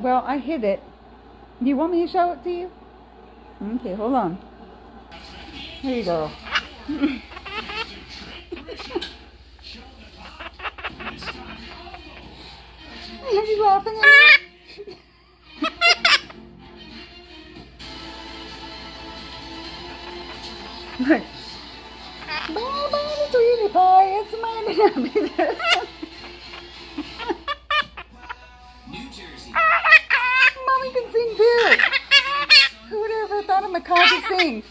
Well, I hid it. Do you want me to show it to you? Okay, hold on. Here you go. Are you laughing at me? Look. Bye-bye, sweetie pie. It's mine. Mommy can sing too. Who would have ever thought a macaw could sing?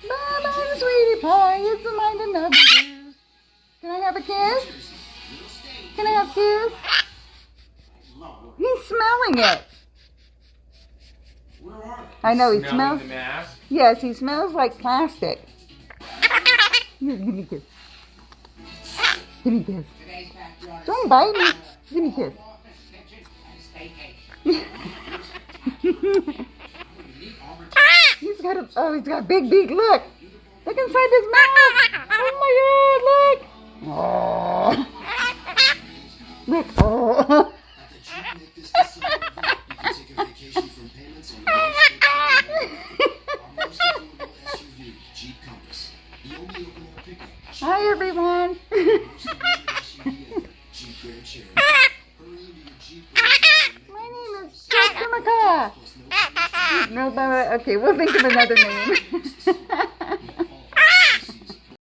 Bye-bye, sweetie pie. It's mine to love you. Can I have a kiss? Can I have a kiss? He's smelling it. I know he smells. The mask? Yes, he smells like plastic. Here, give me a kiss. Give me a kiss. Don't bite me. Give me a kiss. He's got a big look. Look inside his mouth. Oh my God, look. Oh. Look. Oh. Hi everyone. My name is Chester Macaw. No, okay, we'll think of another name.